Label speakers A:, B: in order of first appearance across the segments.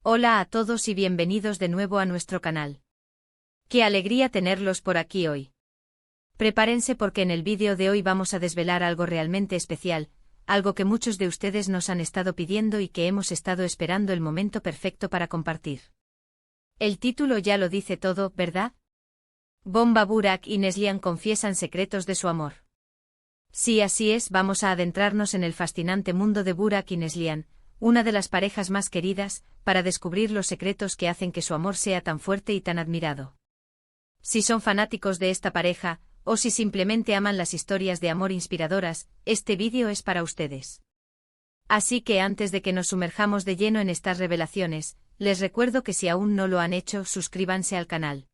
A: Hola a todos y bienvenidos de nuevo a nuestro canal. Qué alegría tenerlos por aquí hoy. Prepárense porque en el vídeo de hoy vamos a desvelar algo realmente especial, algo que muchos de ustedes nos han estado pidiendo y que hemos estado esperando el momento perfecto para compartir. El título ya lo dice todo, ¿verdad? Bomba Burak y Neslihan confiesan secretos de su amor. Sí, así es, vamos a adentrarnos en el fascinante mundo de Burak y Neslihan, una de las parejas más queridas, para descubrir los secretos que hacen que su amor sea tan fuerte y tan admirado. Si son fanáticos de esta pareja, o si simplemente aman las historias de amor inspiradoras, este vídeo es para ustedes. Así que antes de que nos sumerjamos de lleno en estas revelaciones, les recuerdo que si aún no lo han hecho, suscríbanse al canal.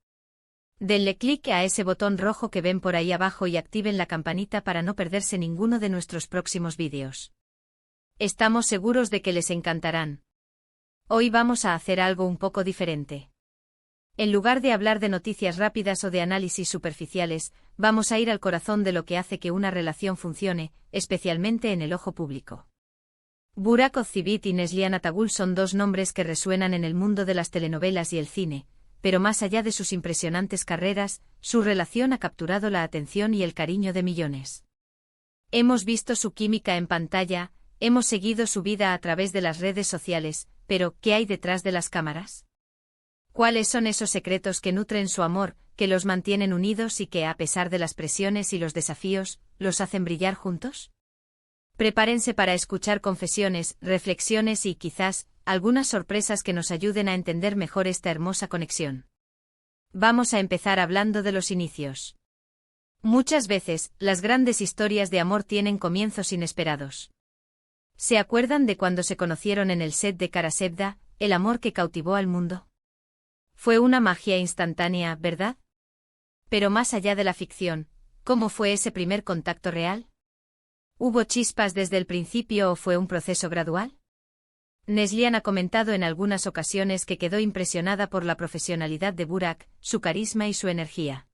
A: Denle clic a ese botón rojo que ven por ahí abajo y activen la campanita para no perderse ninguno de nuestros próximos vídeos. Estamos seguros de que les encantarán. Hoy vamos a hacer algo un poco diferente. En lugar de hablar de noticias rápidas o de análisis superficiales, vamos a ir al corazón de lo que hace que una relación funcione, especialmente en el ojo público. Burak Özçivit y Neslihan Atagül son dos nombres que resuenan en el mundo de las telenovelas y el cine, pero más allá de sus impresionantes carreras, su relación ha capturado la atención y el cariño de millones. Hemos visto su química en pantalla, hemos seguido su vida a través de las redes sociales, pero ¿qué hay detrás de las cámaras? ¿Cuáles son esos secretos que nutren su amor, que los mantienen unidos y que, a pesar de las presiones y los desafíos, los hacen brillar juntos? Prepárense para escuchar confesiones, reflexiones y, quizás, algunas sorpresas que nos ayuden a entender mejor esta hermosa conexión. Vamos a empezar hablando de los inicios. Muchas veces, las grandes historias de amor tienen comienzos inesperados. ¿Se acuerdan de cuando se conocieron en el set de Kara Sevda, el amor que cautivó al mundo? Fue una magia instantánea, ¿verdad? Pero más allá de la ficción, ¿cómo fue ese primer contacto real? ¿Hubo chispas desde el principio o fue un proceso gradual? Neslihan ha comentado en algunas ocasiones que quedó impresionada por la profesionalidad de Burak, su carisma y su energía.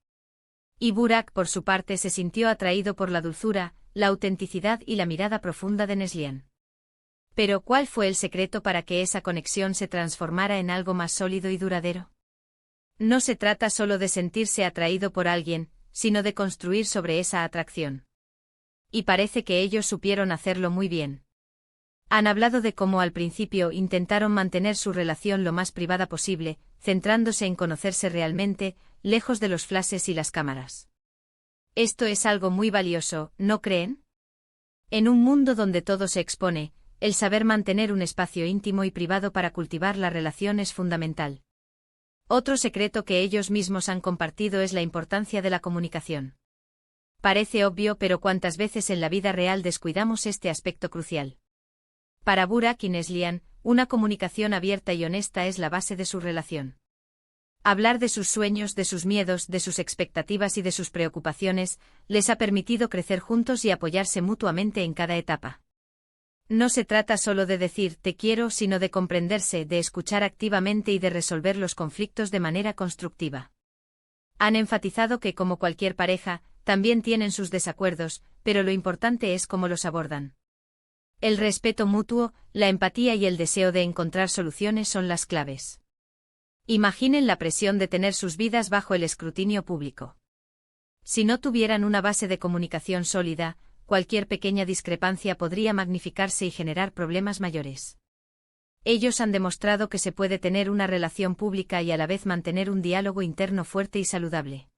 A: Y Burak, por su parte, se sintió atraído por la dulzura, la autenticidad y la mirada profunda de Neslihan. Pero ¿cuál fue el secreto para que esa conexión se transformara en algo más sólido y duradero? No se trata solo de sentirse atraído por alguien, sino de construir sobre esa atracción. Y parece que ellos supieron hacerlo muy bien. Han hablado de cómo al principio intentaron mantener su relación lo más privada posible, centrándose en conocerse realmente, lejos de los flashes y las cámaras. Esto es algo muy valioso, ¿no creen? En un mundo donde todo se expone, el saber mantener un espacio íntimo y privado para cultivar la relación es fundamental. Otro secreto que ellos mismos han compartido es la importancia de la comunicación. Parece obvio, pero ¿cuántas veces en la vida real descuidamos este aspecto crucial? Para Burak y Neslihan, una comunicación abierta y honesta es la base de su relación. Hablar de sus sueños, de sus miedos, de sus expectativas y de sus preocupaciones, les ha permitido crecer juntos y apoyarse mutuamente en cada etapa. No se trata solo de decir te quiero, sino de comprenderse, de escuchar activamente y de resolver los conflictos de manera constructiva. Han enfatizado que, como cualquier pareja, también tienen sus desacuerdos, pero lo importante es cómo los abordan. El respeto mutuo, la empatía y el deseo de encontrar soluciones son las claves. Imaginen la presión de tener sus vidas bajo el escrutinio público. Si no tuvieran una base de comunicación sólida, cualquier pequeña discrepancia podría magnificarse y generar problemas mayores. Ellos han demostrado que se puede tener una relación pública y a la vez mantener un diálogo interno fuerte y saludable.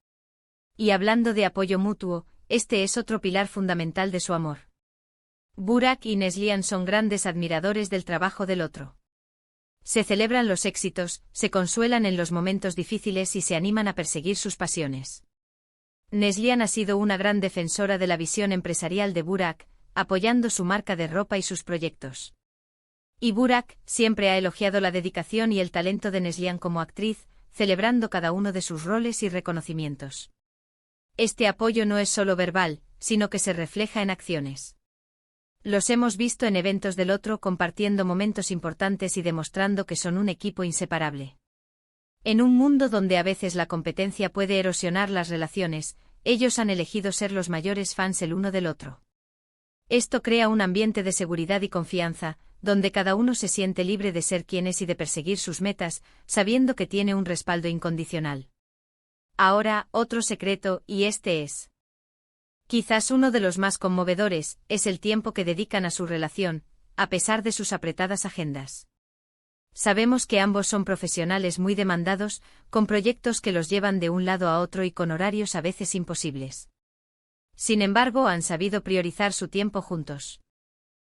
A: Y hablando de apoyo mutuo, este es otro pilar fundamental de su amor. Burak y Neslihan son grandes admiradores del trabajo del otro. Se celebran los éxitos, se consuelan en los momentos difíciles y se animan a perseguir sus pasiones. Neslihan ha sido una gran defensora de la visión empresarial de Burak, apoyando su marca de ropa y sus proyectos. Y Burak siempre ha elogiado la dedicación y el talento de Neslihan como actriz, celebrando cada uno de sus roles y reconocimientos. Este apoyo no es solo verbal, sino que se refleja en acciones. Los hemos visto en eventos del otro compartiendo momentos importantes y demostrando que son un equipo inseparable. En un mundo donde a veces la competencia puede erosionar las relaciones, ellos han elegido ser los mayores fans el uno del otro. Esto crea un ambiente de seguridad y confianza, donde cada uno se siente libre de ser quien es y de perseguir sus metas, sabiendo que tiene un respaldo incondicional. Ahora, otro secreto, y este es quizás uno de los más conmovedores, es el tiempo que dedican a su relación, a pesar de sus apretadas agendas. Sabemos que ambos son profesionales muy demandados, con proyectos que los llevan de un lado a otro y con horarios a veces imposibles. Sin embargo, han sabido priorizar su tiempo juntos.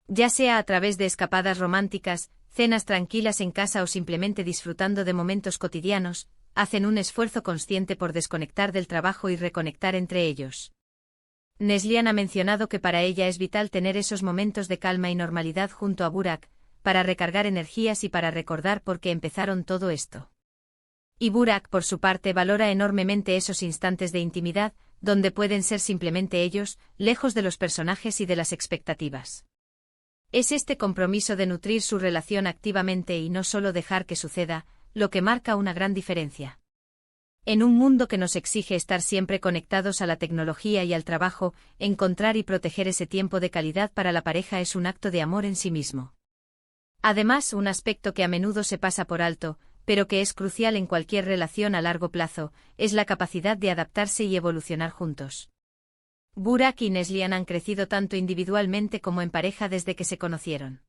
A: Ya sea a través de escapadas románticas, cenas tranquilas en casa o simplemente disfrutando de momentos cotidianos, hacen un esfuerzo consciente por desconectar del trabajo y reconectar entre ellos. Neslihan ha mencionado que para ella es vital tener esos momentos de calma y normalidad junto a Burak, para recargar energías y para recordar por qué empezaron todo esto. Y Burak, por su parte, valora enormemente esos instantes de intimidad, donde pueden ser simplemente ellos, lejos de los personajes y de las expectativas. Es este compromiso de nutrir su relación activamente y no solo dejar que suceda, lo que marca una gran diferencia. En un mundo que nos exige estar siempre conectados a la tecnología y al trabajo, encontrar y proteger ese tiempo de calidad para la pareja es un acto de amor en sí mismo. Además, un aspecto que a menudo se pasa por alto, pero que es crucial en cualquier relación a largo plazo, es la capacidad de adaptarse y evolucionar juntos. Burak y Neslihan han crecido tanto individualmente como en pareja desde que se conocieron.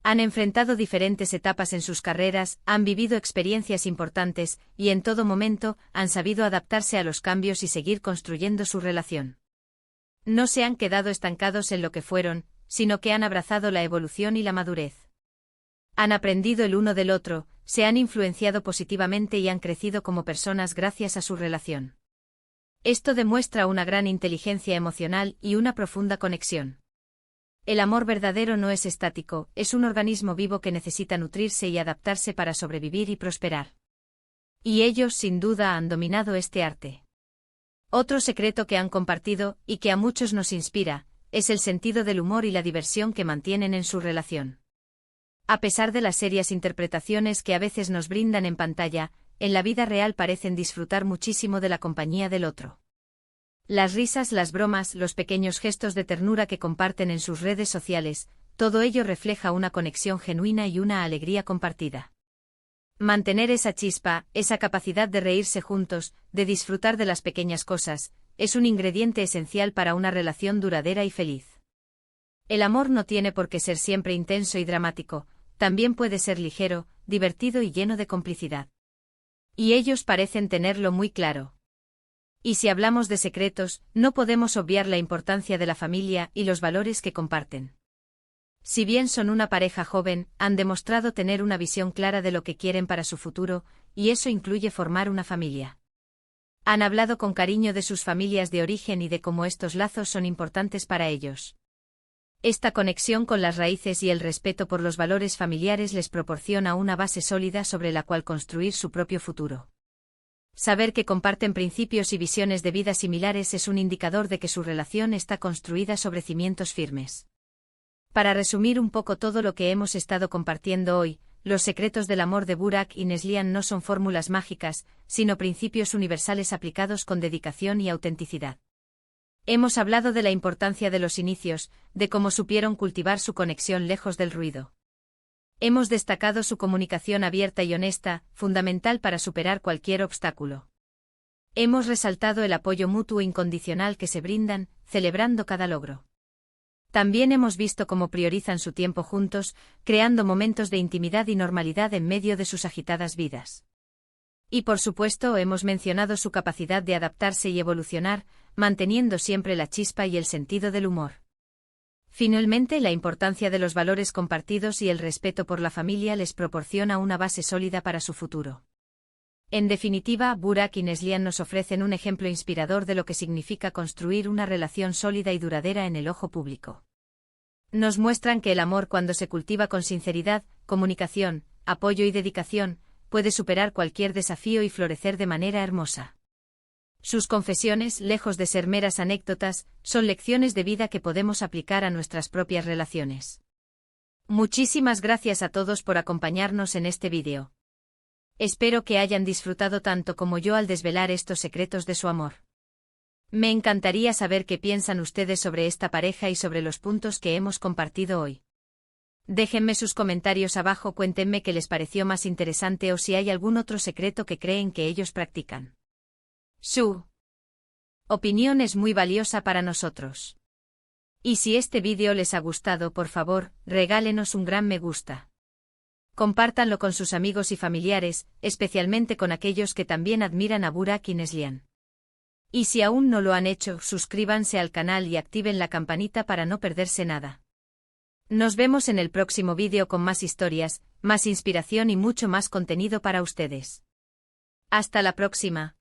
A: Han enfrentado diferentes etapas en sus carreras, han vivido experiencias importantes, y en todo momento, han sabido adaptarse a los cambios y seguir construyendo su relación. No se han quedado estancados en lo que fueron, sino que han abrazado la evolución y la madurez. Han aprendido el uno del otro, se han influenciado positivamente y han crecido como personas gracias a su relación. Esto demuestra una gran inteligencia emocional y una profunda conexión. El amor verdadero no es estático, es un organismo vivo que necesita nutrirse y adaptarse para sobrevivir y prosperar. Y ellos sin duda han dominado este arte. Otro secreto que han compartido, y que a muchos nos inspira, es el sentido del humor y la diversión que mantienen en su relación. A pesar de las serias interpretaciones que a veces nos brindan en pantalla, en la vida real parecen disfrutar muchísimo de la compañía del otro. Las risas, las bromas, los pequeños gestos de ternura que comparten en sus redes sociales, todo ello refleja una conexión genuina y una alegría compartida. Mantener esa chispa, esa capacidad de reírse juntos, de disfrutar de las pequeñas cosas, es un ingrediente esencial para una relación duradera y feliz. El amor no tiene por qué ser siempre intenso y dramático, también puede ser ligero, divertido y lleno de complicidad. Y ellos parecen tenerlo muy claro. Y si hablamos de secretos, no podemos obviar la importancia de la familia y los valores que comparten. Si bien son una pareja joven, han demostrado tener una visión clara de lo que quieren para su futuro, y eso incluye formar una familia. Han hablado con cariño de sus familias de origen y de cómo estos lazos son importantes para ellos. Esta conexión con las raíces y el respeto por los valores familiares les proporciona una base sólida sobre la cual construir su propio futuro. Saber que comparten principios y visiones de vida similares es un indicador de que su relación está construida sobre cimientos firmes. Para resumir un poco todo lo que hemos estado compartiendo hoy, los secretos del amor de Burak y Neslihan no son fórmulas mágicas, sino principios universales aplicados con dedicación y autenticidad. Hemos hablado de la importancia de los inicios, de cómo supieron cultivar su conexión lejos del ruido. Hemos destacado su comunicación abierta y honesta, fundamental para superar cualquier obstáculo. Hemos resaltado el apoyo mutuo incondicional que se brindan, celebrando cada logro. También hemos visto cómo priorizan su tiempo juntos, creando momentos de intimidad y normalidad en medio de sus agitadas vidas. Y por supuesto hemos mencionado su capacidad de adaptarse y evolucionar, manteniendo siempre la chispa y el sentido del humor. Finalmente, la importancia de los valores compartidos y el respeto por la familia les proporciona una base sólida para su futuro. En definitiva, Burak y Neslihan nos ofrecen un ejemplo inspirador de lo que significa construir una relación sólida y duradera en el ojo público. Nos muestran que el amor, cuando se cultiva con sinceridad, comunicación, apoyo y dedicación, puede superar cualquier desafío y florecer de manera hermosa. Sus confesiones, lejos de ser meras anécdotas, son lecciones de vida que podemos aplicar a nuestras propias relaciones. Muchísimas gracias a todos por acompañarnos en este vídeo. Espero que hayan disfrutado tanto como yo al desvelar estos secretos de su amor. Me encantaría saber qué piensan ustedes sobre esta pareja y sobre los puntos que hemos compartido hoy. Déjenme sus comentarios abajo, cuéntenme qué les pareció más interesante o si hay algún otro secreto que creen que ellos practican. Su opinión es muy valiosa para nosotros. Y si este vídeo les ha gustado, por favor, regálenos un gran me gusta. Compártanlo con sus amigos y familiares, especialmente con aquellos que también admiran a Burak y Neslihan. Y si aún no lo han hecho, suscríbanse al canal y activen la campanita para no perderse nada. Nos vemos en el próximo vídeo con más historias, más inspiración y mucho más contenido para ustedes. Hasta la próxima.